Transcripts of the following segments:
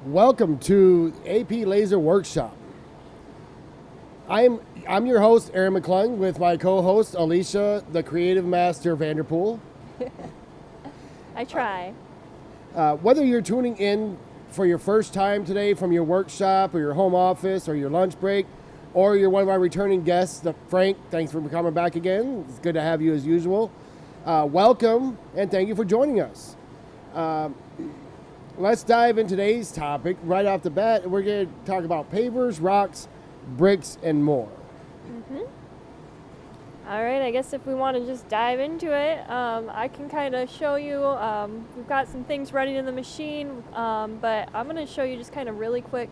Welcome to AP Lazer Workshop. I'm your host, Aaron McClung, with my co-host, Alicia, the Creative Master Vanderpool. I try. Whether you're tuning in for your first time today from your workshop or your home office or your lunch break, or you're one of our returning guests, Frank, thanks for coming back again. It's good to have you as usual. Welcome, and thank you for joining us. Let's dive into today's topic. Right off the bat, we're going to talk about pavers, rocks, bricks, and more. All right, I guess if we want to just dive into it, I can kind of show you. We've got some things running in the machine, but I'm going to show you just kind of really quick,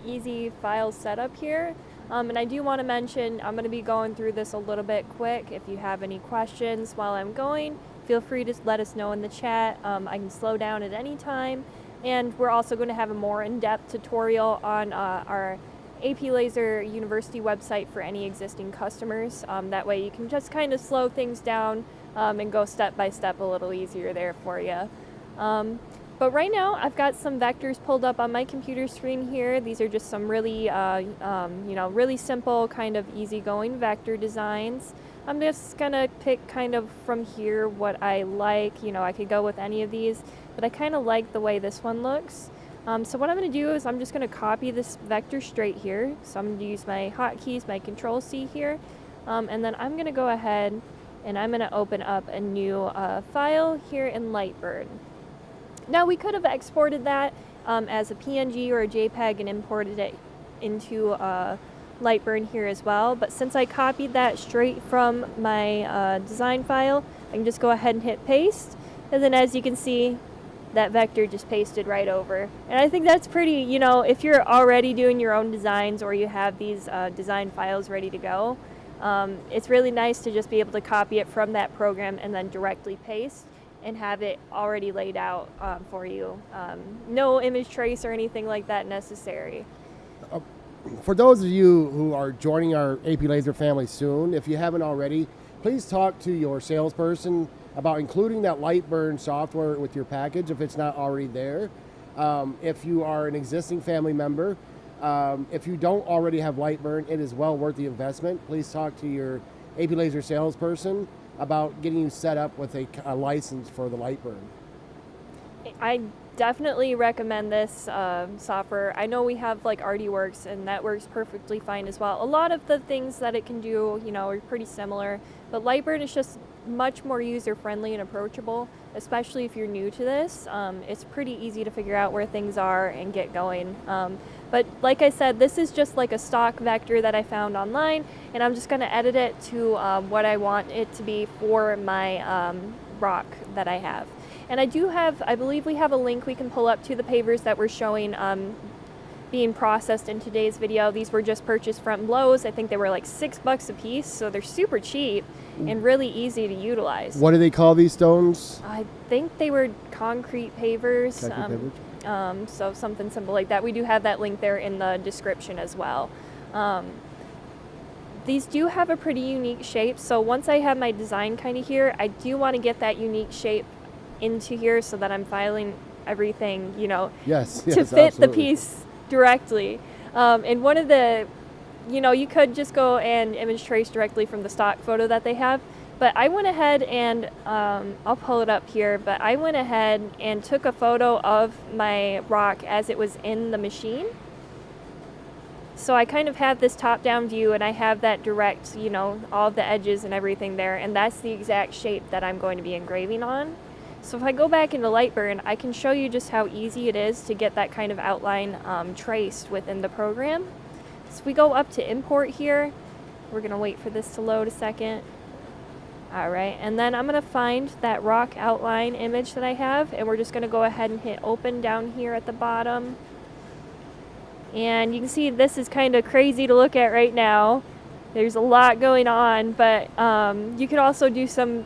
easy file setup here. And I do want to mention I'm going to be going through this a little bit quick. If you have any questions while I'm going, feel free to let us know in the chat. I can slow down at any time. And we're also going to have a more in-depth tutorial on our AP Lazer University website for any existing customers. That way you can just kind of slow things down and go step by step a little easier there for you. But right now I've got some vectors pulled up on my computer screen here. These are just some really, really simple kind of easygoing vector designs. I'm just gonna pick kind of from here what I like. I could go with any of these, but I kind of like the way this one looks. So what I'm going to do is I'm just going to copy this vector straight here. So I'm going to use my hotkeys, my Control C here, and then I'm going to go ahead and I'm going to open up a new file here in Lightburn. Now we could have exported that as a PNG or a JPEG and imported it into Lightburn here as well, but since I copied that straight from my design file, I can just go ahead and hit paste, and then as you can see, that vector just pasted right over. And I think that's pretty, if you're already doing your own designs or you have these design files ready to go, it's really nice to just be able to copy it from that program and then directly paste and have it already laid out for you. No image trace or anything like that necessary. For those of you who are joining our AP Lazer family soon, if you haven't already, please talk to your salesperson about including that Lightburn software with your package if it's not already there. If you are an existing family member, if you don't already have Lightburn, it is well worth the investment. Please talk to your AP Lazer salesperson about getting you set up with a license for the Lightburn. I definitely recommend this software. I know we have like ArtWorks and that works perfectly fine as well. A lot of the things that it can do, are pretty similar, but Lightburn is just much more user-friendly and approachable, especially if you're new to this. It's pretty easy to figure out where things are and get going. But like I said, this is just like a stock vector that I found online, and I'm just going to edit it to what I want it to be for my rock that I have. And I believe we have a link we can pull up to the pavers that we're showing being processed in today's video. These were just purchased from Lowe's. I think they were like $6 a piece, so they're super cheap and really easy to utilize. What do they call these stones? I think they were concrete pavers. Concrete pavers? So something simple like that. We do have that link there in the description as well. These do have a pretty unique shape, so once I have my design kind of here, I do want to get that unique shape into here so that I'm filing everything, Yes, to fit absolutely. the piece directly. And one of the, you could just go and image trace directly from the stock photo that they have, but I went ahead and, I'll pull it up here, but I went ahead and took a photo of my rock as it was in the machine. So I kind of have this top-down view and I have that direct, all of the edges and everything there, and that's the exact shape that I'm going to be engraving on. So if I go back into Lightburn, I can show you just how easy it is to get that kind of outline traced within the program. So if we go up to import here, we're going to wait for this to load a second. Alright, and then I'm going to find that rock outline image that I have, and we're just going to go ahead and hit open down here at the bottom. And you can see this is kind of crazy to look at right now. There's a lot going on, but you could also do some,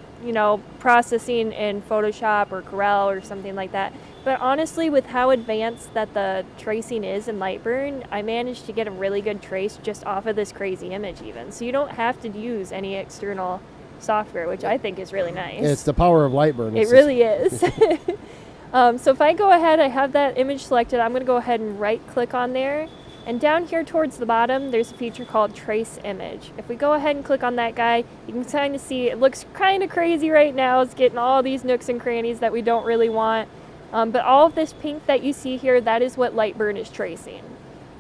processing in Photoshop or Corel or something like that. But honestly, with how advanced that the tracing is in Lightburn, I managed to get a really good trace just off of this crazy image even. So you don't have to use any external software, which I think is really nice. It's the power of Lightburn. It really is. So if I go ahead, I have that image selected, I'm going to go ahead and right click on there. And down here towards the bottom, there's a feature called Trace Image. If we go ahead and click on that guy, you can kind of see it looks kind of crazy right now. It's getting all these nooks and crannies that we don't really want. But all of this pink that you see here, that is what Lightburn is tracing.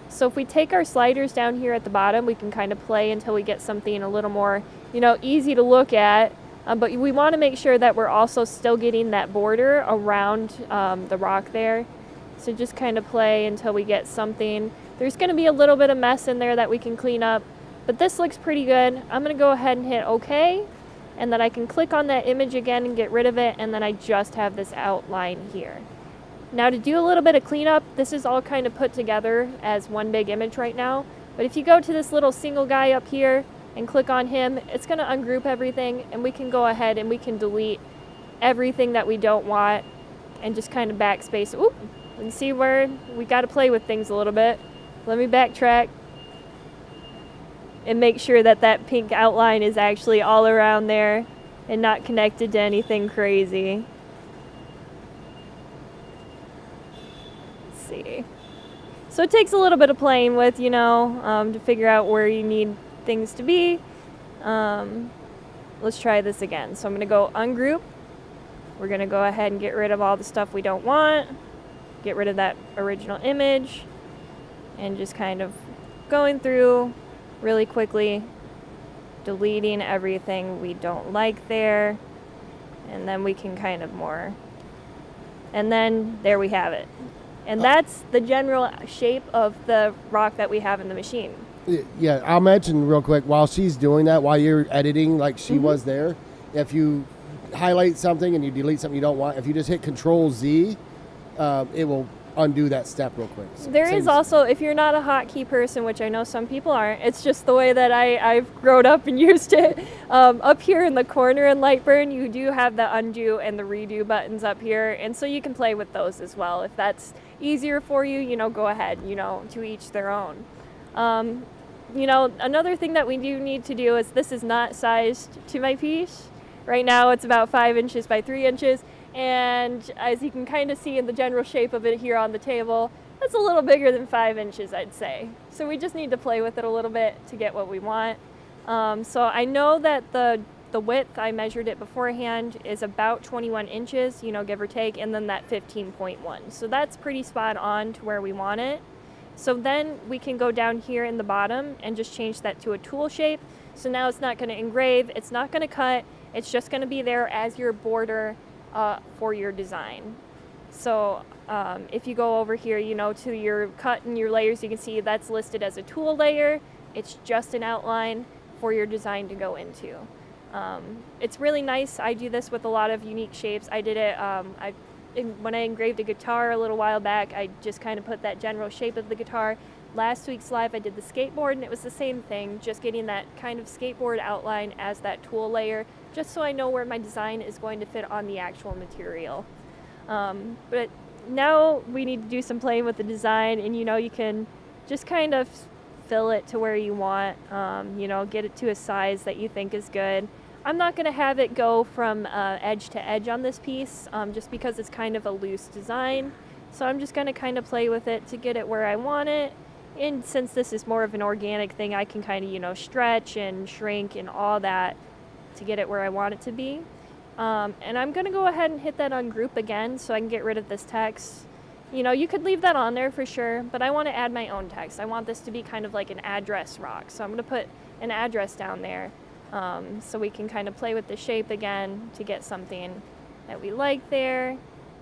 So if we take our sliders down here at the bottom, we can kind of play until we get something a little more, easy to look at. But we want to make sure that we're also still getting that border around the rock there. So just kind of play until we get something. There's going to be a little bit of mess in there that we can clean up, but this looks pretty good. I'm going to go ahead and hit OK, and then I can click on that image again and get rid of it, and then I just have this outline here. Now to do a little bit of cleanup, this is all kind of put together as one big image right now, but if you go to this little single guy up here and click on him, it's going to ungroup everything, and we can go ahead and we can delete everything that we don't want and just kind of backspace. Oop, you can see where we got to play with things a little bit. Let me backtrack and make sure that that pink outline is actually all around there and not connected to anything crazy. Let's see. So it takes a little bit of playing with, to figure out where you need things to be. Let's try this again. So I'm going to go ungroup. We're going to go ahead and get rid of all the stuff we don't want. Get rid of that original image. And just kind of going through really quickly, deleting everything we don't like there, and then we can kind of more, and then there we have it. And that's the general shape of the rock that we have in the machine. Yeah, I'll mention real quick, while she's doing that, while you're editing like she was there, if you highlight something and you delete something you don't want, if you just hit Control-Z, it will undo that step real quick. There is also, if you're not a hotkey person, which I know some people aren't, it's just the way that I've grown up and used it. Up here in the corner in Lightburn, you do have the undo and the redo buttons up here, and so you can play with those as well. If that's easier for you, go ahead, to each their own. Another thing that we do need to do is this is not sized to my piece. Right now it's about 5 inches by 3 inches. And as you can kind of see in the general shape of it here on the table, that's a little bigger than 5 inches, I'd say. So we just need to play with it a little bit to get what we want. So I know that the width, I measured it beforehand, is about 21 inches, give or take, and then that 15.1. So that's pretty spot on to where we want it. So then we can go down here in the bottom and just change that to a tool shape. So now it's not going to engrave, it's not going to cut, it's just going to be there as your border for your design. So if you go over here, to your cut and your layers, you can see that's listed as a tool layer. It's just an outline for your design to go into. It's really nice. I do this with a lot of unique shapes. I did it when I engraved a guitar a little while back. I just kind of put that general shape of the guitar. Last week's live I did the skateboard, and it was the same thing, just getting that kind of skateboard outline as that tool layer, just so I know where my design is going to fit on the actual material. But now we need to do some playing with the design, and you can just kind of fill it to where you want, get it to a size that you think is good. I'm not going to have it go from edge to edge on this piece, just because it's kind of a loose design. So I'm just going to kind of play with it to get it where I want it. And since this is more of an organic thing, I can kind of, stretch and shrink and all that to get it where I want it to be. And I'm going to go ahead and hit that ungroup again so I can get rid of this text. You could leave that on there for sure, but I want to add my own text. I want this to be kind of like an address rock. So I'm going to put an address down there so we can kind of play with the shape again to get something that we like there.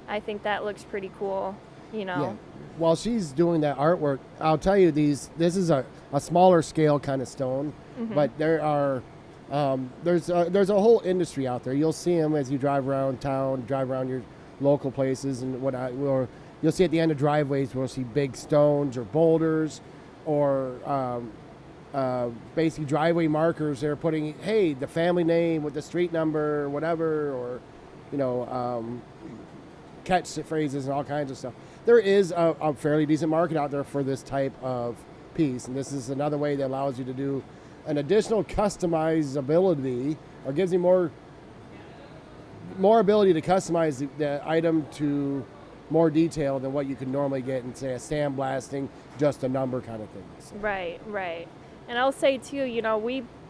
I think that looks pretty cool, Yeah. While she's doing that artwork, I'll tell you this is a smaller scale kind of stone, but there are there's a whole industry out there. You'll see them as you drive around town, drive around your local places, and or you'll see at the end of driveways, we'll see big stones or boulders or basically driveway markers. They're putting, hey, the family name with the street number or whatever, or catchphrases and all kinds of stuff. There is a fairly decent market out there for this type of piece, and this is another way that allows you to do an additional customizability, or gives you more ability to customize the item to more detail than what you could normally get in, say, a sandblasting, just a number kind of thing. So. Right. And I'll say too,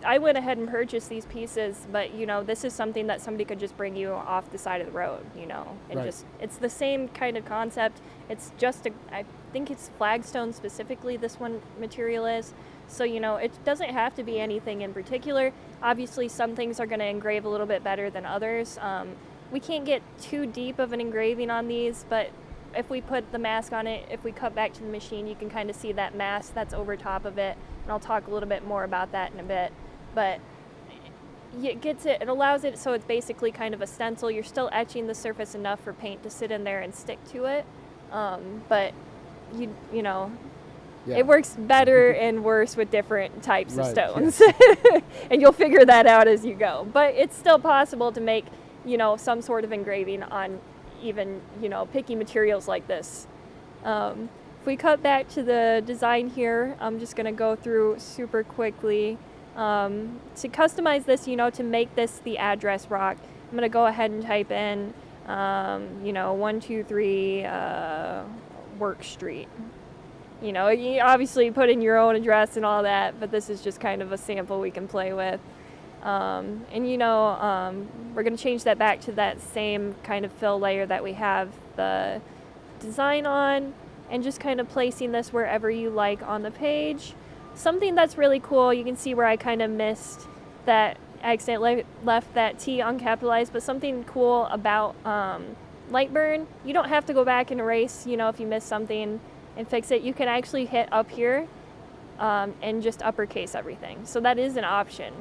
I went ahead and purchased these pieces, but this is something that somebody could just bring you off the side of the road, and Right. just, it's the same kind of concept. It's just I think it's Flagstone specifically, this one material is. So, it doesn't have to be anything in particular. Obviously, some things are going to engrave a little bit better than others. We can't get too deep of an engraving on these, but if we put the mask on it, if we cut back to the machine, you can kind of see that mask that's over top of it. And I'll talk a little bit more about that in a bit. But it allows it so it's basically kind of a stencil. You're still etching the surface enough for paint to sit in there and stick to it. But Yeah. it works better and worse with different types of Right, stones. And you'll figure that out as you go. But it's still possible to make, some sort of engraving on even, picky materials like this. If we cut back to the design here, I'm just going to go through super quickly. To customize this, to make this the address rock, I'm going to go ahead and type in, 123 Work Street. You obviously put in your own address and all that, but this is just kind of a sample we can play with. We're going to change that back to that same kind of fill layer that we have the design on, and just kind of placing this wherever you like on the page. Something that's really cool, you can see where I kind of missed that, I accidentally left that T uncapitalized, but something cool about Lightburn, you don't have to go back and erase, if you miss something and fix it. You can actually hit up here and just uppercase everything. So that is an option.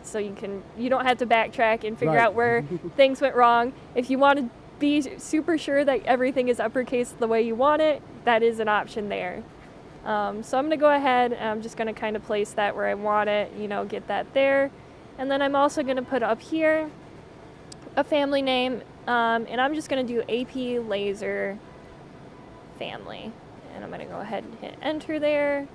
So you don't have to backtrack and figure Right. out where things went wrong. If you want to be super sure that everything is uppercase the way you want it, that is an option there. So I'm going to go ahead and I'm just going to kind of place that where I want it, get that there. And then I'm also going to put up here a family name, and I'm just going to do AP Lazer Family. And I'm going to go ahead and hit enter there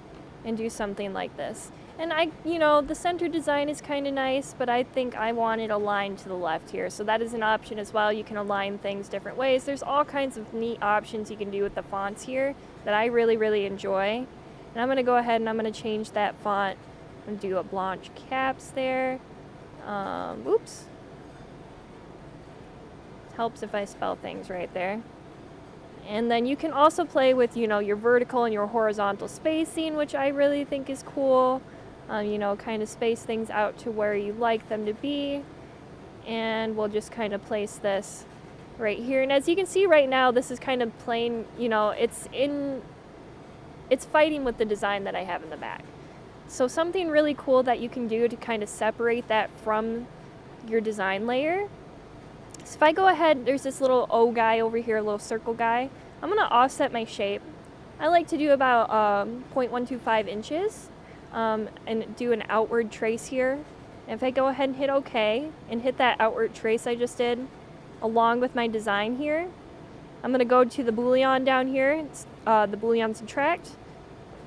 and do something like this. And the center design is kind of nice, but I think I want it aligned to the left here. So that is an option as well. You can align things different ways. There's all kinds of neat options you can do with the fonts here that I really, really enjoy. And I'm going to go ahead and I'm going to change that font and do a blanche caps there. Oops. It helps if I spell things right there. And then you can also play with, your vertical and your horizontal spacing, which I really think is cool. Kind of space things out to where you like them to be. And we'll just kind of place this right here. And as you can see right now, this is kind of plain, it's fighting with the design that I have in the back. So something really cool that you can do to kind of separate that from your design layer. So if I go ahead, there's this little O guy over here, a little circle guy. I'm going to offset my shape. I like to do about 0.125 inches and do an outward trace here. And if I go ahead and hit OK and hit that outward trace I just did along with my design here, I'm going to go to the Boolean down here, it's, the Boolean subtract,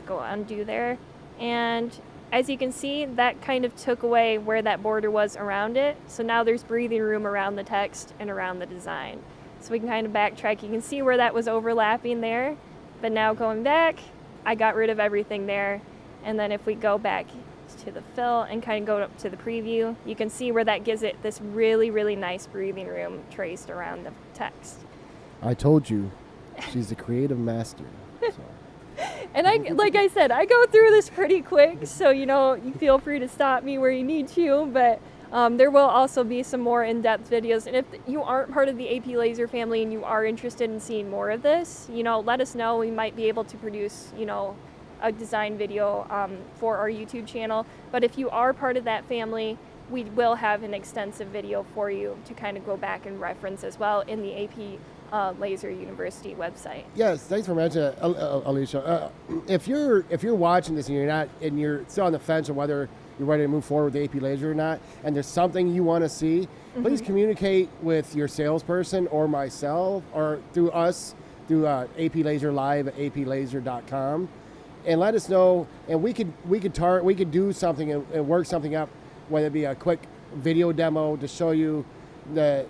go undo there. And as you can see, that kind of took away where that border was around it. So now there's breathing room around the text and around the design. So we can kind of backtrack. You can see where that was overlapping there. But now going back, I got rid of everything there. And then if we go back to the fill and kind of go up to the preview, you can see where that gives it this really, really nice breathing room traced around the text. I told you, she's a creative master. So. And like I said, I go through this pretty quick, so you feel free to stop me where you need to, but there will also be some more in-depth videos. And if you aren't part of the AP Lazer family and you are interested in seeing more of this, let us know. We might be able to produce, a design video for our YouTube channel. But if you are part of that family, we will have an extensive video for you to kind of go back and reference as well in the AP Lazer University website. Yes, thanks for mentioning that, Alicia. If you're watching this and you're still on the fence on whether you're ready to move forward with AP Lazer or not, and there's something you want to see, please communicate with your salesperson or myself or through us through AP Lazer Live at aplazer.com, and let us know. And we could do something and work something up, whether it be a quick video demo to show you the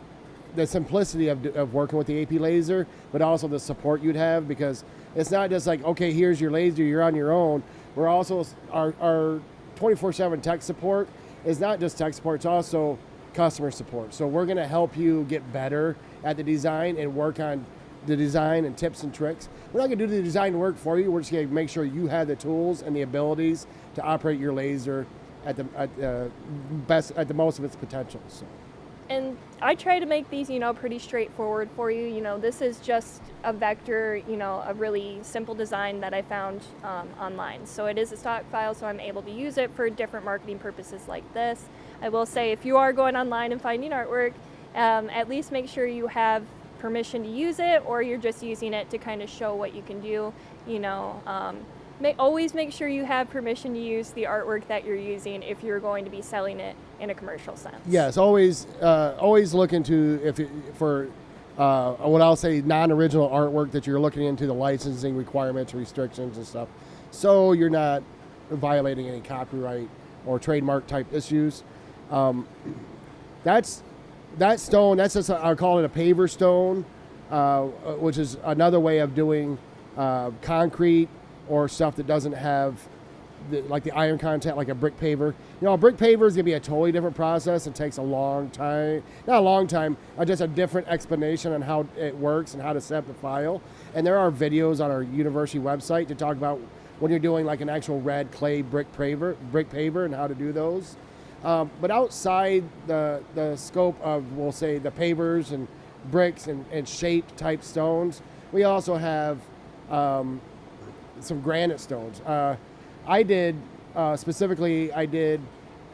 the simplicity of working with the AP Lazer, but also the support you'd have, because it's not just like, okay, here's your laser, you're on your own. We're also, our 24/7 tech support is not just tech support, it's also customer support. So we're gonna help you get better at the design and work on the design and tips and tricks. We're not gonna do the design work for you, we're just gonna make sure you have the tools and the abilities to operate your laser at the most of its potential. So. And I try to make these, pretty straightforward for you. This is just a vector, a really simple design that I found online. So it is a stock file, so I'm able to use it for different marketing purposes like this. I will say, if you are going online and finding artwork, at least make sure you have permission to use it, or you're just using it to kind of show what you can do. Always make sure you have permission to use the artwork that you're using if you're going to be selling it in a commercial sense. Yes, always look into for what I'll say non-original artwork that you're looking into the licensing requirements, restrictions, and stuff, so you're not violating any copyright or trademark type issues. That stone, that's just I call it a paver stone, which is another way of doing concrete or stuff that doesn't have like the iron content, like a brick paver. A brick paver is gonna be a totally different process. It takes a long time, not a long time, just a different explanation on how it works and how to set up the file. And there are videos on our university website to talk about when you're doing like an actual red clay brick paver and how to do those. But outside the scope of, we'll say, the pavers and bricks and shape type stones, we also have some granite stones. I did specifically a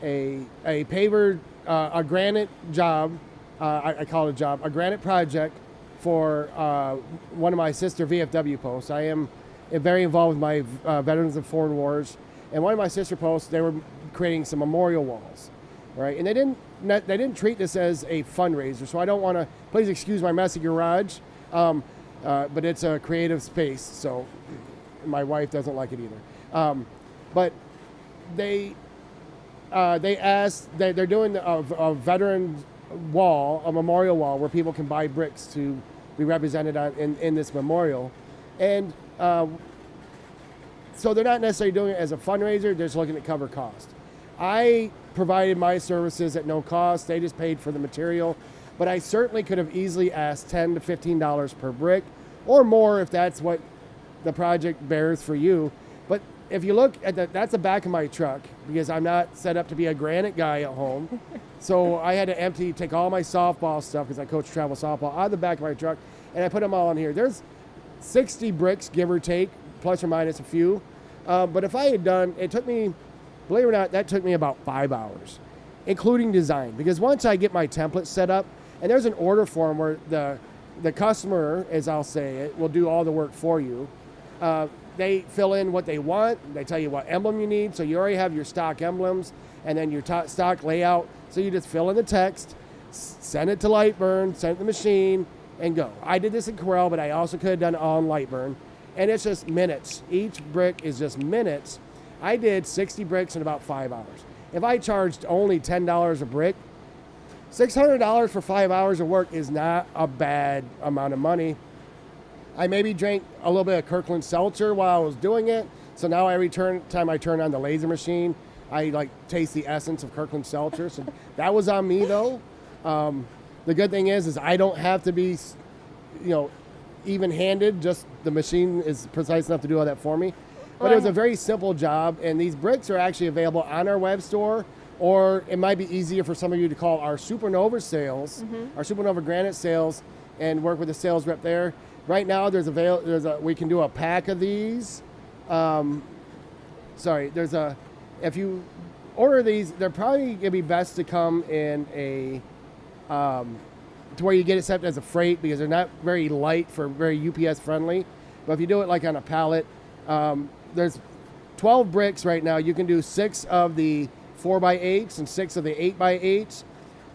paver, a granite job. I call it a job, a granite project for one of my sister VFW posts. I am very involved with my Veterans of Foreign Wars, and one of my sister posts, they were creating some memorial walls, right? And they didn't treat this as a fundraiser, so I don't want to. Please excuse my messy garage, but it's a creative space, so my wife doesn't like it either. But they asked, they're doing a veteran wall, a memorial wall, where people can buy bricks to be represented in this memorial. And so they're not necessarily doing it as a fundraiser, they're just looking to cover cost. I provided my services at no cost, they just paid for the material, but I certainly could have easily asked $10 to $15 per brick, or more if that's what the project bears for you. But if you look at that's the back of my truck, because I'm not set up to be a granite guy at home. So I had to take all my softball stuff, because I coach travel softball, out of the back of my truck, and I put them all in here. There's 60 bricks, give or take, plus or minus a few. But if I had done, it took me, believe it or not, that took me about 5 hours, including design. Because once I get my template set up, and there's an order form where the customer, as I'll say it, will do all the work for you. They fill in what they want. They tell you what emblem you need. So you already have your stock emblems and then your stock layout. So you just fill in the text, send it to Lightburn, send it to the machine, and go. I did this in Corel, but I also could have done it all in Lightburn. And it's just minutes. Each brick is just minutes. I did 60 bricks in about 5 hours. If I charged only $10 a brick, $600 for 5 hours of work is not a bad amount of money. I maybe drank a little bit of Kirkland Seltzer while I was doing it. So now every time I turn on the laser machine, I taste the essence of Kirkland Seltzer. So that was on me though. The good thing is I don't have to be, even-handed. Just the machine is precise enough to do all that for me. But it was a very simple job, and these bricks are actually available on our web store, or it might be easier for some of you to call our Supernova sales, our Supernova Granite sales, and work with the sales rep there. Right now, we can do a pack of these. If you order these, they're probably gonna be best to come in a, to where you get it set as a freight, because they're not very light for very UPS friendly. But if you do it like on a pallet, there's 12 bricks right now. You can do 6 of the 4x8s and 6 of the 8x8s.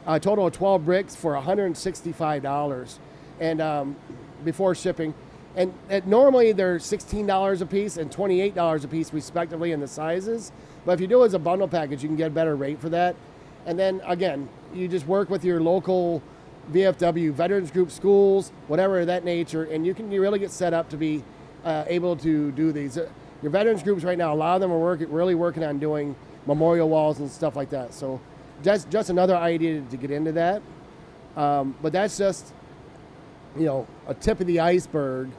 A total of 12 bricks for $165, and before shipping. And normally they're $16 a piece and $28 a piece respectively in the sizes. But if you do it as a bundle package, you can get a better rate for that. And then again, you just work with your local VFW, veterans group, schools, whatever of that nature, and you really get set up to be able to do these. Your veterans groups right now, a lot of them are really working on doing memorial walls and stuff like that. So that's just another idea to get into that. But that's just, a tip of the iceberg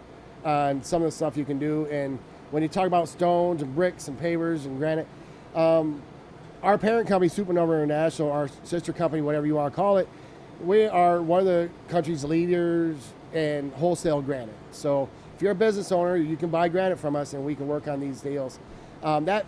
on some of the stuff you can do. And when you talk about stones and bricks and pavers and granite, our parent company, Supernova International, our sister company, whatever you want to call it, we are one of the country's leaders in wholesale granite. So if you're a business owner, you can buy granite from us and we can work on these deals. That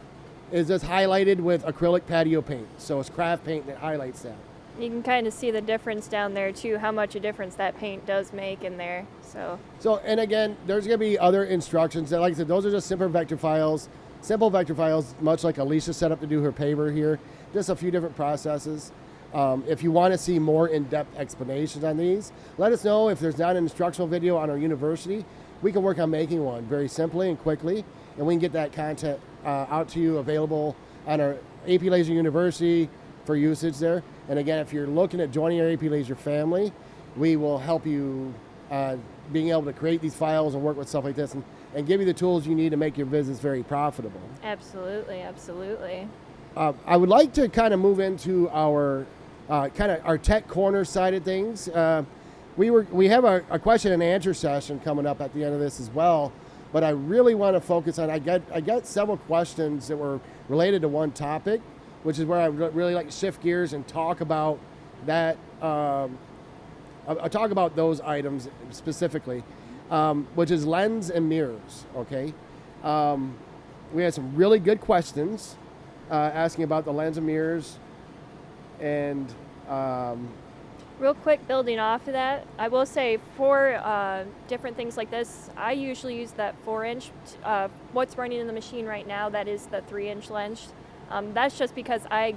is just highlighted with acrylic patio paint. So it's craft paint that highlights that. You can kind of see the difference down there too, how much a difference that paint does make in there. So and again, there's going to be other instructions. That, like I said, those are just simple vector files, much like Alicia set up to do her paver here. Just a few different processes. If you want to see more in-depth explanations on these, let us know. If there's not an instructional video on our university, we can work on making one very simply and quickly, and we can get that content out to you, available on our AP Lazer University for usage there. And again, if you're looking at joining our AP Lazer family, we will help you being able to create these files and work with stuff like this and give you the tools you need to make your business very profitable. Absolutely. I would like to kind of move into our our tech corner side of things. We have a question and answer session coming up at the end of this as well, but I really want to focus on, I got several questions that were related to one topic, which is where I would really like to shift gears and talk about that. I'll talk about those items specifically, which is lens and mirrors, okay? We had some really good questions asking about the lens and mirrors, and real quick, building off of that, I will say for different things like this, I usually use that 4-inch. What's running in the machine right now, that is the 3-inch lens. That's just because I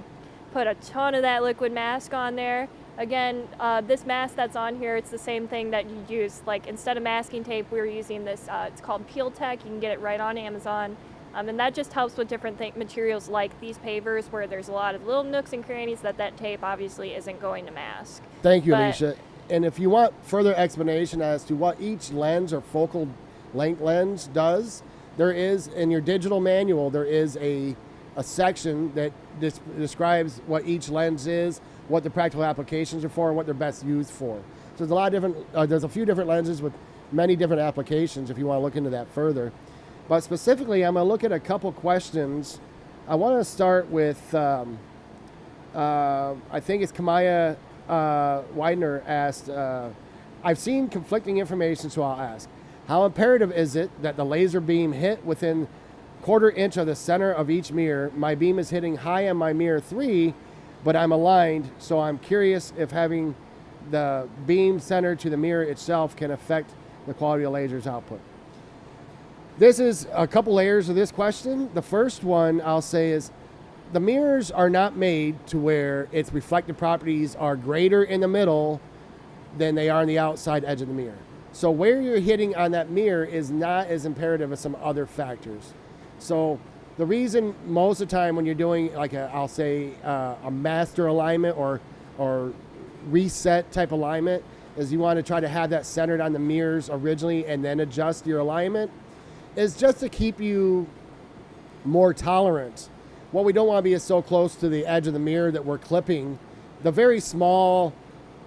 put a ton of that liquid mask on there. Again, this mask that's on here, it's the same thing that you use. Like, instead of masking tape, we're using this, it's called Peel Tech. You can get it right on Amazon. And that just helps with different materials like these pavers, where there's a lot of little nooks and crannies that tape obviously isn't going to mask. Thank you, Alicia. And if you want further explanation as to what each lens or focal length lens does, there is, in your digital manual, there is a section that describes what each lens is, what the practical applications are for, and what they're best used for. So there's a lot of different, there's a few different lenses with many different applications if you want to look into that further. But specifically, I'm going to look at a couple questions. I want to start with, I think it's Kamaya Widener asked, I've seen conflicting information, so I'll ask. How imperative is it that the laser beam hit within 1/4 inch of the center of each mirror? My beam is hitting high on my mirror 3, but I'm aligned, so I'm curious if having the beam centered to the mirror itself can affect the quality of laser's output. This is a couple layers of this question. The first one I'll say is the mirrors are not made to where its reflective properties are greater in the middle than they are on the outside edge of the mirror. So where you're hitting on that mirror is not as imperative as some other factors. So the reason most of the time when you're doing like a master alignment or reset type alignment is you want to try to have that centered on the mirrors originally and then adjust your alignment, is just to keep you more tolerant. What we don't want to be is so close to the edge of the mirror that we're clipping the very small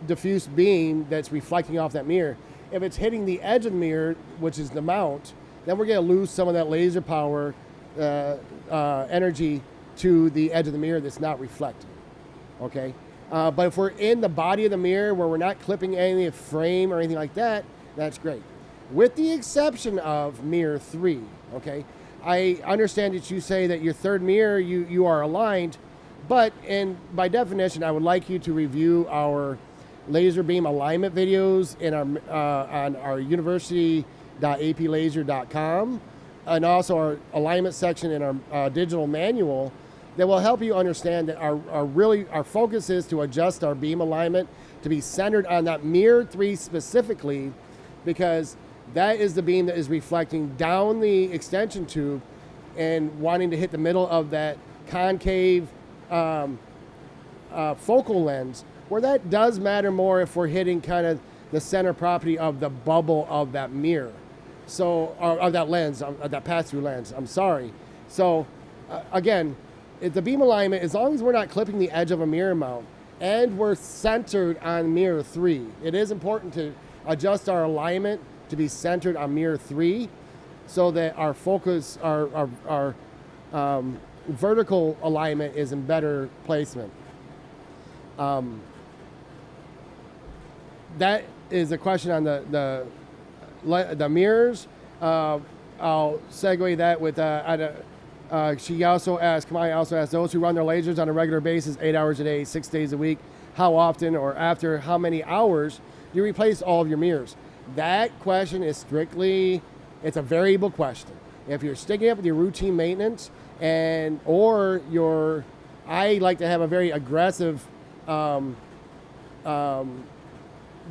diffuse beam that's reflecting off that mirror. If it's hitting the edge of the mirror, which is the mount, then we're going to lose some of that laser power energy to the edge of the mirror that's not reflecting, okay? But if we're in the body of the mirror where we're not clipping any of the frame or anything like that, that's great. With the exception of mirror 3, okay? I understand that you say that your third mirror, you are aligned, but by definition, I would like you to review our laser beam alignment videos in on our university.aplazer.com, and also our alignment section in our digital manual that will help you understand that our focus is to adjust our beam alignment to be centered on that mirror 3 specifically, because that is the beam that is reflecting down the extension tube and wanting to hit the middle of that concave focal lens, Where that does matter more if we're hitting kind of the center property of the bubble of that mirror. So, or of that lens, of that pass-through lens, I'm sorry. So, again, the beam alignment, as long as we're not clipping the edge of a mirror mount and we're centered on mirror 3, it is important to adjust our alignment to be centered on mirror 3 so that our focus, our vertical alignment is in better placement. That is a question on the mirrors. I'll segue that with she also asked, Kamai also asked, those who run their lasers on a regular basis, 8 hours a day, 6 days a week, how often or after how many hours do you replace all of your mirrors? That question is strictly, it's a variable question. If you're sticking up with your routine maintenance I like to have a very aggressive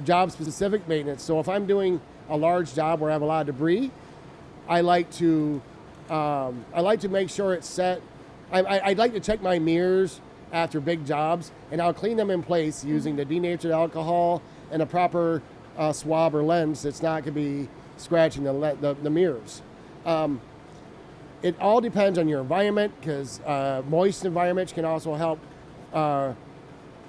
job-specific maintenance. So if I'm doing a large job where I have a lot of debris, I like to make sure it's set. I'd like to check my mirrors after big jobs, and I'll clean them in place using the denatured alcohol and a proper swab or lens that's not going to be scratching the mirrors. It all depends on your environment, because moist environments can also help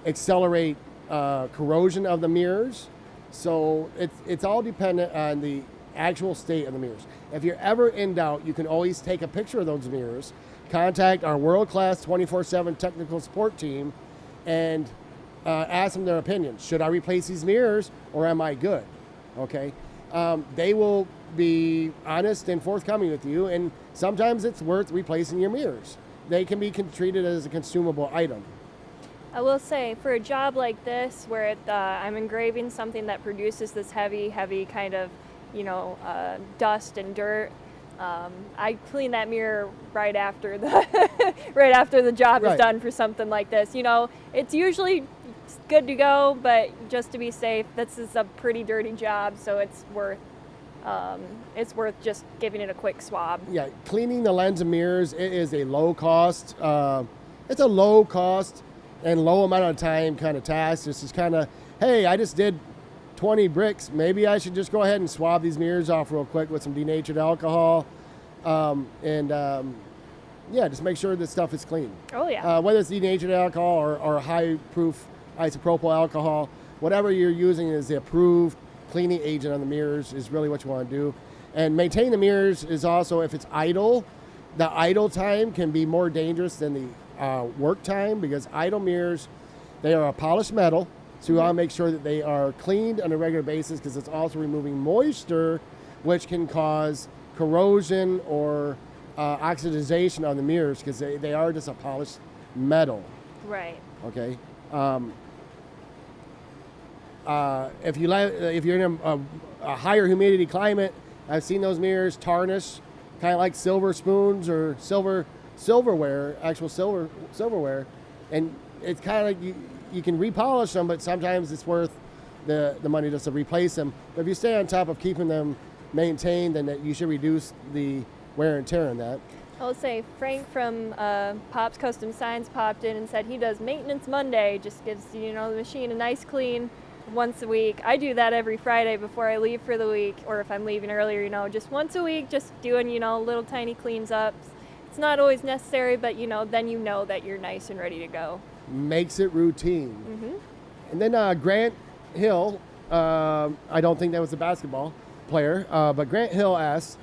accelerate corrosion of the mirrors. So it's all dependent on the actual state of the mirrors. If you're ever in doubt, you can always take a picture of those mirrors, contact our world-class 24/7 technical support team, and ask them their opinion. Should I replace these mirrors or am I good? Okay. They will be honest and forthcoming with you, and sometimes it's worth replacing your mirrors. They can be treated as a consumable item. I will say, for a job like this, where I'm engraving something that produces this heavy kind of, dust and dirt, I clean that mirror right after the job is done for something like this. It's usually good to go, but just to be safe, this is a pretty dirty job, so it's worth just giving it a quick swab. Yeah, cleaning the lens and mirrors, it is a low cost. It's a low cost and low amount of time kind of task. This is kind of, hey, I just did 20 bricks. Maybe I should just go ahead and swab these mirrors off real quick with some denatured alcohol, just make sure this stuff is clean. Oh yeah. Whether it's denatured alcohol or high proof isopropyl alcohol, whatever you're using is the approved cleaning agent on the mirrors is really what you want to do. And maintain the mirrors is also, if it's idle, the idle time can be more dangerous than the work time, because idle mirrors, they are a polished metal, so you want to make sure that they are cleaned on a regular basis, because it's also removing moisture, which can cause corrosion or oxidization on the mirrors, because they are just a polished metal. Right. Okay. If you're in a higher humidity climate, I've seen those mirrors tarnish, kind of like silver spoons or silverware, and it's kind of like you can repolish them, but sometimes it's worth the money just to replace them. But if you stay on top of keeping them maintained, then you should reduce the wear and tear on that. I'll say Frank from Pop's Custom Signs popped in and said he does maintenance Monday, just gives the machine a nice clean once a week. I do that every Friday before I leave for the week, or if I'm leaving earlier, just once a week, just doing little tiny cleans ups. It's not always necessary, but then you know that you're nice and ready to go. Makes it routine. Mm-hmm. And then Grant Hill, I don't think that was a basketball player, but Grant Hill asks,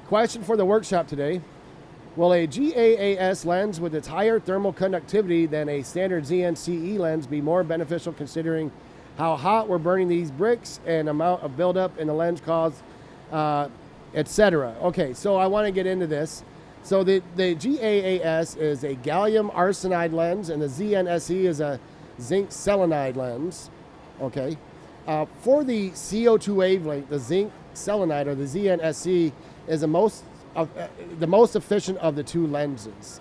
question for the workshop today: will a GAAS lens with its higher thermal conductivity than a standard ZNCE lens be more beneficial, considering how hot we're burning these bricks and amount of buildup in the lens cause, etc.? Okay, so I want to get into this. So the GAAS is a gallium arsenide lens, and the ZNSE is a zinc selenide lens. Okay, for the CO2 wavelength, the zinc selenide, or the ZNSE, is the most efficient of the two lenses,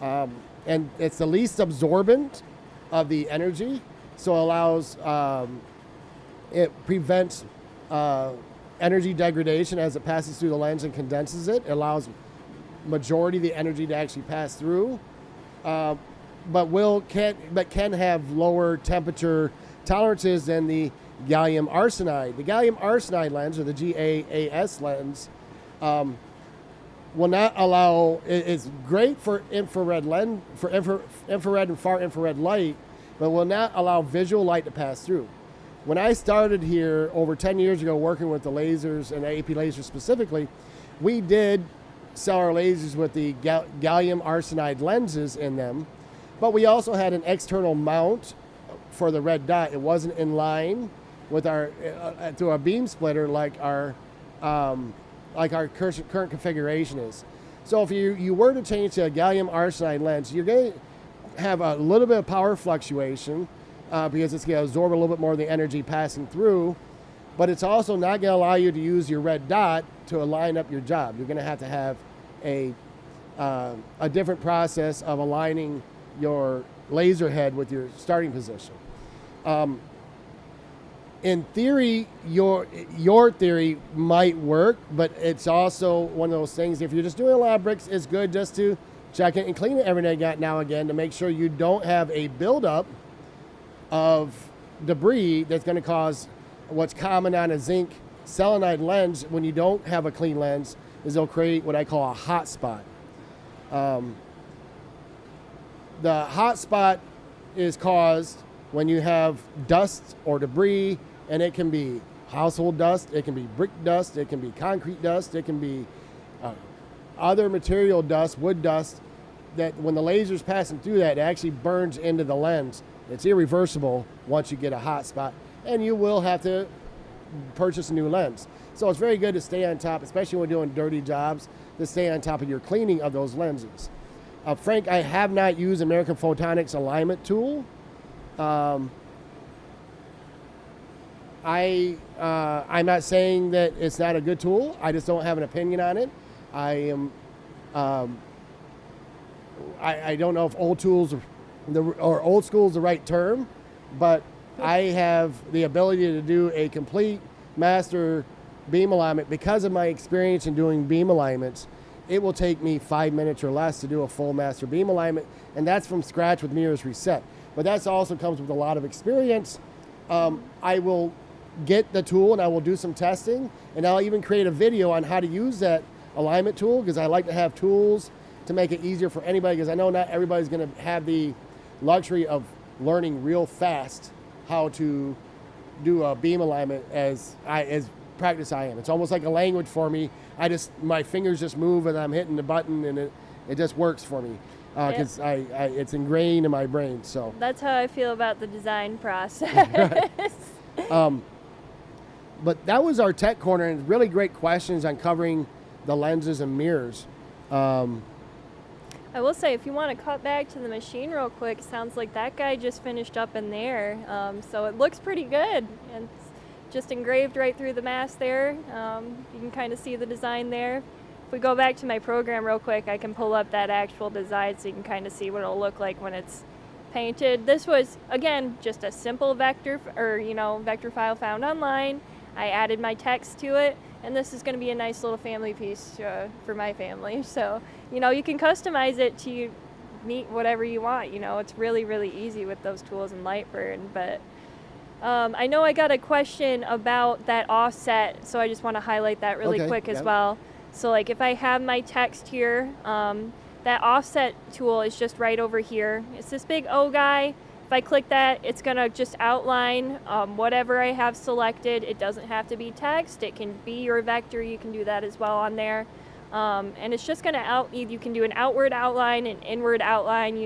and it's the least absorbent of the energy, so it allows it prevents energy degradation as it passes through the lens and condenses it. It allows majority of the energy to actually pass through. can have lower temperature tolerances than the gallium arsenide. The gallium arsenide lens, or the GAAS lens, will not allow. It's great for infrared infrared and far infrared light, but will not allow visual light to pass through. When I started here over 10 years ago working with the lasers and AP lasers specifically, we did sell our lasers with the gallium arsenide lenses in them, but we also had an external mount for the red dot. It wasn't in line with our through a beam splitter like our current configuration is. So if you were to change to a gallium arsenide lens, you're going to have a little bit of power fluctuation because it's going to absorb a little bit more of the energy passing through, but it's also not going to allow you to use your red dot to align up your job. You're going to have a different process of aligning your laser head with your starting position. In theory, your theory might work, but it's also one of those things, if you're just doing a lot of bricks, it's good just to check it and clean it every now and again to make sure you don't have a buildup of debris that's going to cause what's common on a zinc selenide lens when you don't have a clean lens, is they'll create what I call a hot spot. The hot spot is caused when you have dust or debris, and it can be household dust, it can be brick dust, it can be concrete dust, it can be other material dust, wood dust, that when the laser's passing through that, it actually burns into the lens. It's irreversible once you get a hot spot, and you will have to purchase a new lens. So it's very good to stay on top, especially when doing dirty jobs, to stay on top of your cleaning of those lenses. Frank, I have not used American Photonics alignment tool. I'm not saying that it's not a good tool. I just don't have an opinion on it. I don't know if old tools or old school is the right term, but I have the ability to do a complete master beam alignment because of my experience in doing beam alignments. It will take me 5 minutes or less to do a full master beam alignment, and that's from scratch with mirrors reset. But that also comes with a lot of experience. I will get the tool and I will do some testing, and I'll even create a video on how to use that alignment tool, because I like to have tools to make it easier for anybody, because I know not everybody's going to have the luxury of learning real fast how to do a beam alignment as practice I am. It's almost like a language for me. My fingers just move and I'm hitting the button, and it just works for me because it's ingrained in my brain. So that's how I feel about the design process. But that was our tech corner, and really great questions on covering the lenses and mirrors. I will say, if you want to cut back to the machine real quick, it sounds like that guy just finished up in there. So it looks pretty good. And it's just engraved right through the mask there. You can kind of see the design there. If we go back to my program real quick, I can pull up that actual design so you can kind of see what it'll look like when it's painted. This was, again, just a simple vector file found online. I added my text to it, and this is going to be a nice little family piece for my family. So, you can customize it to meet whatever you want. It's really, really easy with those tools in Lightburn. But I know I got a question about that offset, so I just want to highlight that really quick as well. So, like, if I have my text here, that offset tool is just right over here. It's this big O guy. If I click that, it's going to just outline whatever I have selected. It doesn't have to be text. It can be your vector. You can do that as well on there. And it's just going to you can do an outward outline, an inward outline,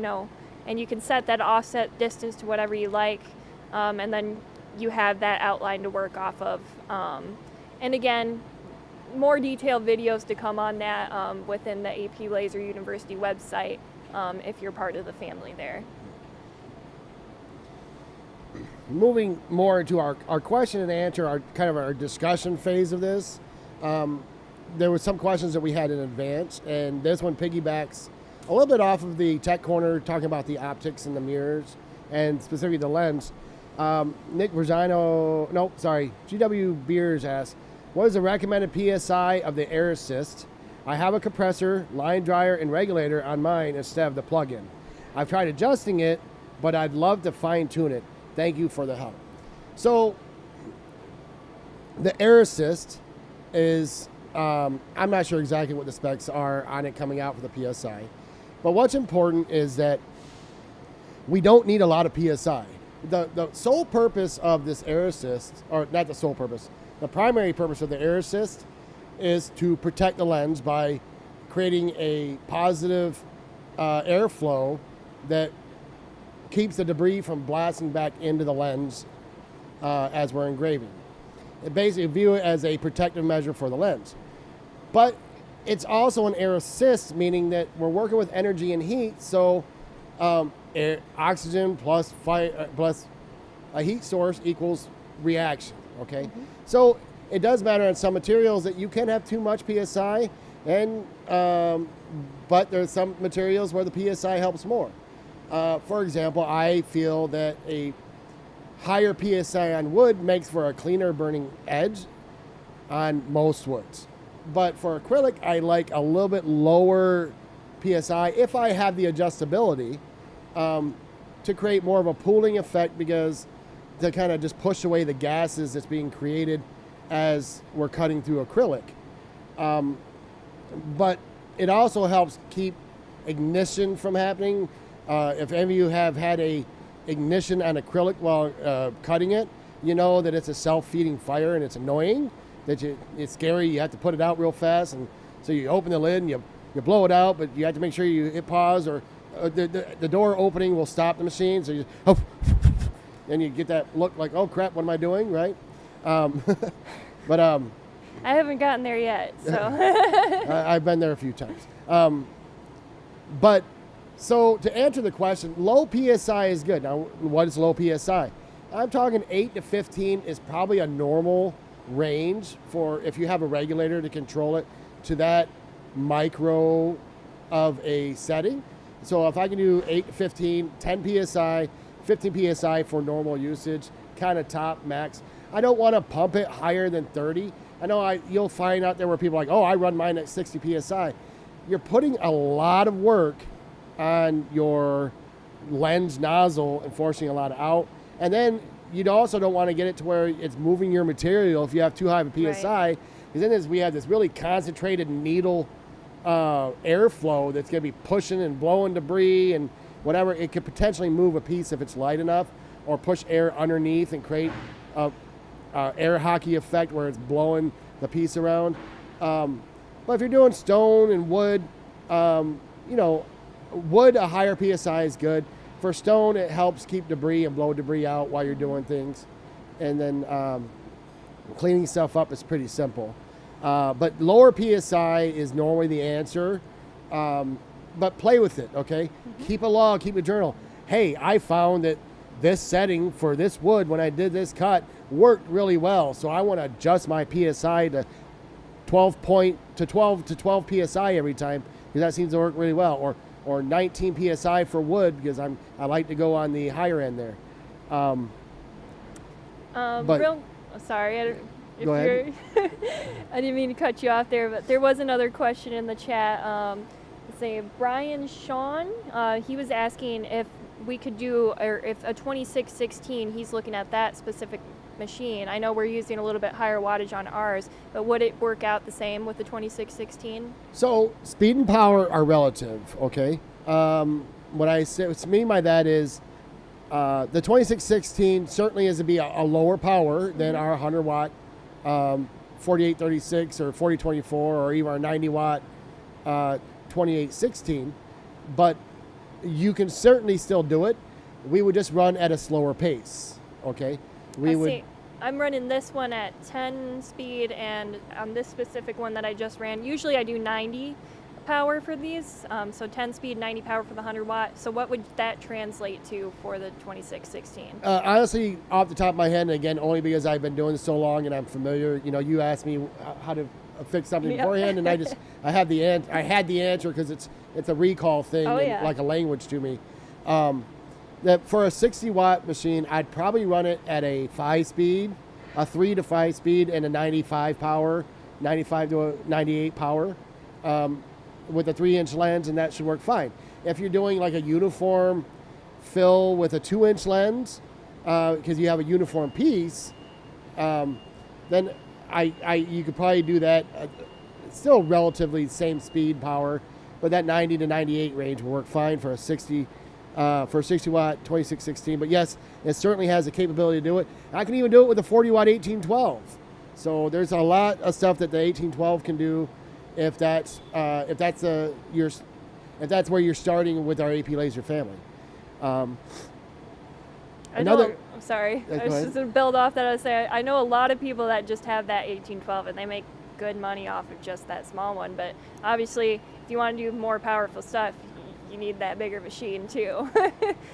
and you can set that offset distance to whatever you like. And then you have that outline to work off of. And again, more detailed videos to come on that within the AP Lazer University website if you're part of the family there. Moving more into our question and answer, our discussion phase of this, there were some questions that we had in advance, and this one piggybacks a little bit off of the tech corner, talking about the optics and the mirrors, and specifically the lens. GW Beers asks, what is the recommended PSI of the air assist? I have a compressor, line dryer, and regulator on mine instead of the plug-in. I've tried adjusting it, but I'd love to fine tune it. Thank you for the help. So the air assist is, I'm not sure exactly what the specs are on it coming out for the PSI, but what's important is that we don't need a lot of PSI. The sole purpose of this air assist, or not the sole purpose, the primary purpose of the air assist is to protect the lens by creating a positive airflow that keeps the debris from blasting back into the lens as we're engraving. It basically view it as a protective measure for the lens. But it's also an air assist, meaning that we're working with energy and heat, so oxygen plus a heat source equals reaction, okay? Mm-hmm. So it does matter on some materials that you can have too much PSI, and but there's some materials where the PSI helps more. For example, I feel that a higher PSI on wood makes for a cleaner burning edge on most woods. But for acrylic, I like a little bit lower PSI if I have the adjustability to create more of a pooling effect, because to kind of just push away the gases that's being created as we're cutting through acrylic. But it also helps keep ignition from happening. If any of you have had a ignition on acrylic while cutting it, you know that it's a self-feeding fire and it's annoying. It's scary. You have to put it out real fast, and so you open the lid and you blow it out, but you have to make sure you hit pause, or the door opening will stop the machine. So you and you get that look like, oh crap, what am I doing, right? But I haven't gotten there yet, so I've been there a few times. But so to answer the question, low PSI is good. Now, what is low PSI? I'm talking 8 to 15 is probably a normal range for if you have a regulator to control it to that micro of a setting. So if I can do 8 to 15, 10 PSI, 15 PSI for normal usage, kind of top max. I don't want to pump it higher than 30. I know you'll find out there where people are like, oh, I run mine at 60 PSI. You're putting a lot of work on your lens nozzle and forcing a lot out. And then you also don't want to get it to where it's moving your material if you have too high of a PSI. Right. Because then we have this really concentrated needle airflow that's going to be pushing and blowing debris and whatever. It could potentially move a piece if it's light enough, or push air underneath and create a air hockey effect where it's blowing the piece around. But if you're doing stone and wood, wood, a higher PSI is good. For stone, it helps keep debris and blow debris out while you're doing things. And then cleaning stuff up is pretty simple. But lower PSI is normally the answer. But play with it, okay? Mm-hmm. Keep a log, keep a journal. Hey, I found that this setting for this wood when I did this cut worked really well, so I want to adjust my PSI to 12 to 12 PSI every time, because that seems to work really well. Or 19 PSI for wood, because I like to go on the higher end there. Sorry, I didn't mean to cut you off there, but there was another question in the chat. Say Brian Sean, he was asking if we could do, or if a 2616, he's looking at that specific machine. I know we're using a little bit higher wattage on ours, but would it work out the same with the 2616? So speed and power are relative, okay? What I mean by that is the 2616 certainly is to be a lower power than our 100 watt 4836 or 4024 or even our 90 watt 2816, but you can certainly still do it. We would just run at a slower pace, okay? I'm running this one at 10 speed, and on this specific one that I just ran, usually I do 90 power for these, so 10 speed, 90 power for the 100 watt. So what would that translate to for the 2616? Honestly, off the top of my head, and again, only because I've been doing this so long and I'm familiar, you asked me how to fix something beforehand, and I had the answer because it's a recall thing, like a language to me. That for a 60 watt machine, I'd probably run it at a 5 speed, a 3 to 5 speed, and a 95 power, 95 to a 98 power. with a 3-inch lens, and that should work fine. If you're doing like a uniform fill with a 2-inch lens, because you have a uniform piece, then you could probably do that. Still relatively same speed, power, but that 90 to 98 range will work fine for a 60 watt 2616. But yes, it certainly has the capability to do it. I can even do it with a 40 watt 1812. So there's a lot of stuff that the 1812 can do if that's where you're starting with our AP Lazer family. I'm sorry. I was just going to build off that. I was saying, I know a lot of people that just have that 1812 and they make good money off of just that small one. But obviously, if you want to do more powerful stuff, you need that bigger machine too.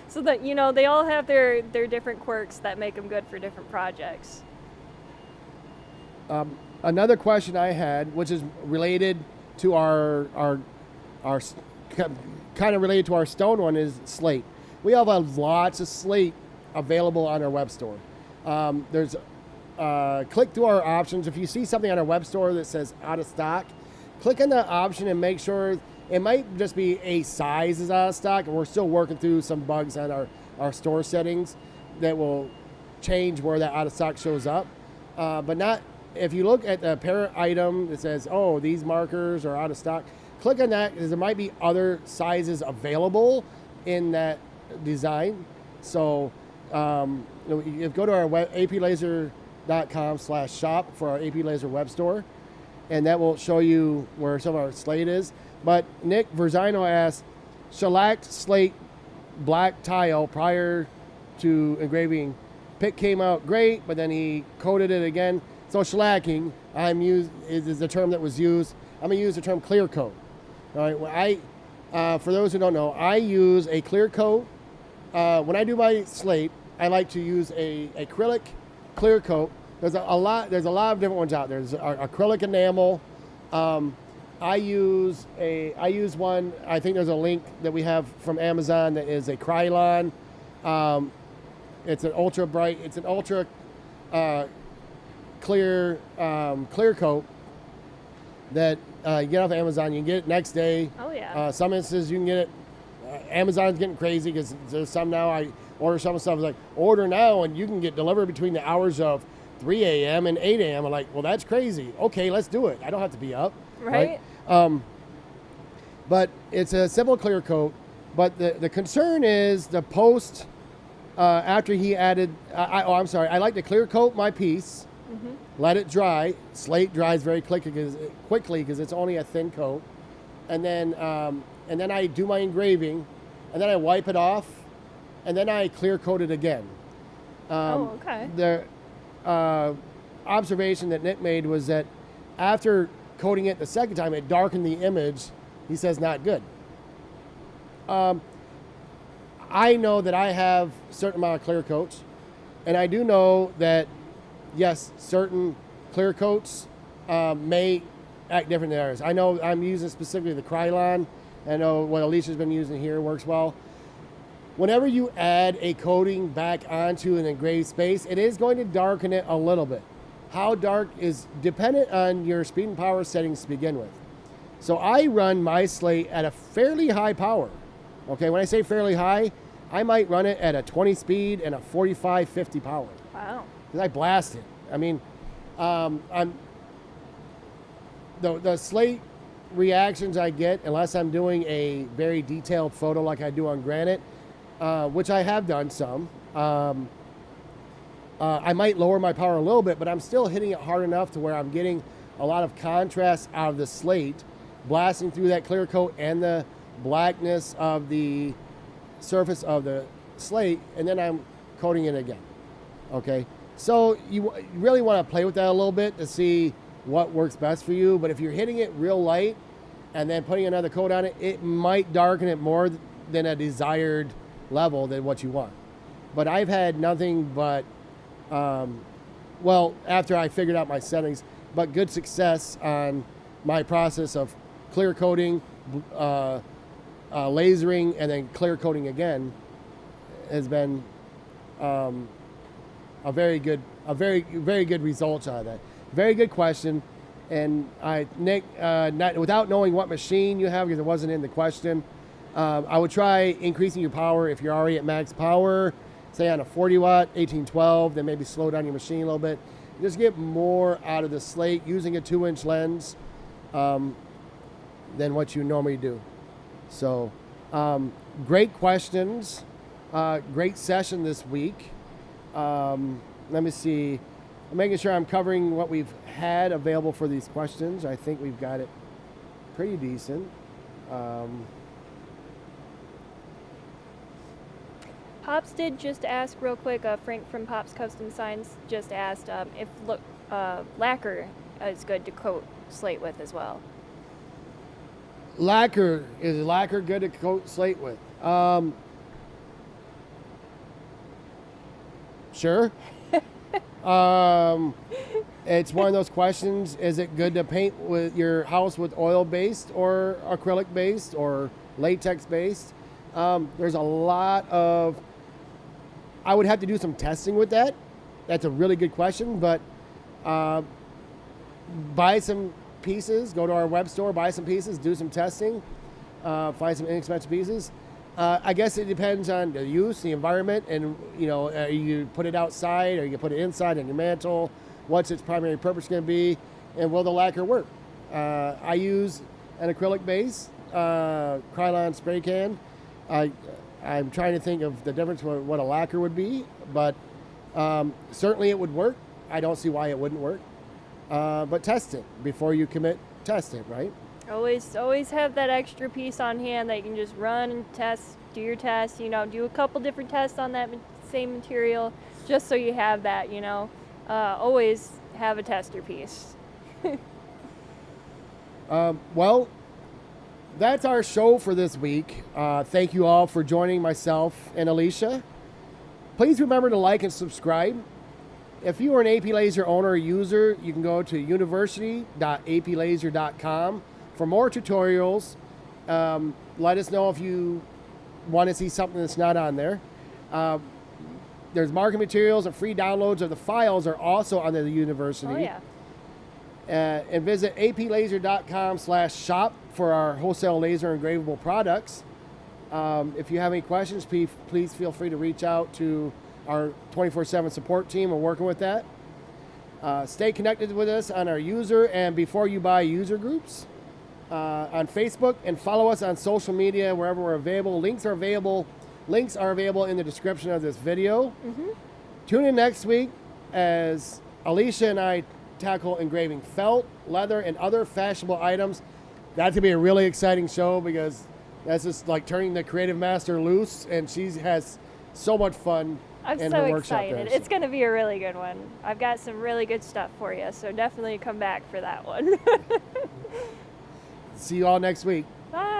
So that, they all have their different quirks that make them good for different projects. Another question I had, which is related to our kind of related to our stone one, is slate. We have lots of slate available on our web store. There's click through our options. If you see something on our web store that says out of stock, click on that option and make sure. It might just be a size is out of stock, and we're still working through some bugs on our store settings that will change where that out of stock shows up. But not if you look at the parent item that says, oh, these markers are out of stock, click on that because there might be other sizes available in that design. So you go to our web, aplazer.com/shop for our AP Lazer web store, and that will show you where some of our slate is. But Nick Verzino asked, shellacked slate black tile prior to engraving. Pick came out great, but then he coated it again. So shellacking is the term that was used. I'm going to use the term clear coat. All right. For those who don't know, I use a clear coat. When I do my slate, I like to use a acrylic clear coat. There's a lot of different ones out there. There's acrylic enamel. I use one. I think there's a link that we have from Amazon that is a Krylon. It's an ultra bright. It's an ultra clear coat that you get off Amazon. You can get it next day. Oh yeah. Some instances you can get it. Amazon's getting crazy because there's some now. I order some stuff like order now and you can get delivered between the hours of 3 a.m. and 8 a.m. I'm like, well, that's crazy. Okay, let's do it. I don't have to be up. Right. But it's a simple clear coat. But the concern is the post after he added. I like to clear coat my piece. Mm-hmm. Let it dry. Slate dries very quickly because it's only a thin coat, and then I do my engraving, and then I wipe it off, and then I clear coat it again. Okay. The observation that Nick made was that after coating it the second time, it darkened the image. He says not good. I know that I have a certain amount of clear coats, and I do know that yes, certain clear coats may act different than others. I know I'm using specifically the Krylon. I know what Alicia's been using here works well. Whenever you add a coating back onto an engraved space, it is going to darken it a little bit. How dark is dependent on your speed and power settings to begin with. So I run my slate at a fairly high power. Okay, when I say fairly high, I might run it at a 20 speed and a 45, 50 power. Wow. Because I blast it. I mean, the slate reactions I get, unless I'm doing a very detailed photo like I do on granite, which I have done some, I might lower my power a little bit, but I'm still hitting it hard enough to where I'm getting a lot of contrast out of the slate, blasting through that clear coat and the blackness of the surface of the slate, and then I'm coating it again. Okay, so you really want to play with that a little bit to see what works best for you, but if you're hitting it real light and then putting another coat on it, it might darken it more than a desired level than what you want. But I've had nothing but after I figured out my settings, but good success on my process of clear coating, lasering, and then clear coating again has been a very good result out of that. Very good question. And Nick, without knowing what machine you have, because it wasn't in the question, I would try increasing your power if you're already at max power, say on a 40 watt, 1812, then maybe slow down your machine a little bit. Just get more out of the slate using a 2-inch lens than what you normally do. So, great questions. Great session this week. Let me see. I'm making sure I'm covering what we've had available for these questions. I think we've got it pretty decent. Pops did just ask real quick, Frank from Pops Custom Signs just asked if lacquer is good to coat slate with as well. Is lacquer good to coat slate with? Sure. It's one of those questions. Is it good to paint with your house with oil-based or acrylic-based or latex-based? There's a lot of... I would have to do some testing with that. That's a really good question, but buy some pieces, go to our web store, buy some pieces, do some testing, find some inexpensive pieces. I guess it depends on the use, the environment, and you put it outside or you put it inside on your mantle. What's its primary purpose going to be, and will the lacquer work? I use an acrylic base, Krylon spray can. I'm trying to think of the difference what a lacquer would be, but certainly it would work. I don't see why it wouldn't work. But test it before you commit. Test it, right? Always have that extra piece on hand that you can just run and test, do your tests, do a couple different tests on that same material, just so you have that, always have a tester piece. Well, that's our show for this week. Thank you all for joining myself and Alicia. Please remember to like and subscribe. If you are an AP Lazer owner or user, you can go to university.aplazer.com for more tutorials. Let us know if you want to see something that's not on there. There's marketing materials and free downloads of the files are also on the university. Oh, yeah. And visit aplazer.com/shop for our wholesale laser engravable products. If you have any questions, please feel free to reach out to our 24/7 support team. We're working with that. Stay connected with us on our user and before you buy user groups on Facebook, and follow us on social media wherever we're available. Links are available in the description of this video. Mm-hmm. Tune in next week as Alicia and I tackle engraving felt, leather, and other fashionable items. That's gonna be a really exciting show because that's just like turning the creative master loose, and she has so much fun. I'm so excited. It's going to be a really good one. I've got some really good stuff for you, so definitely come back for that one. See you all next week. Bye.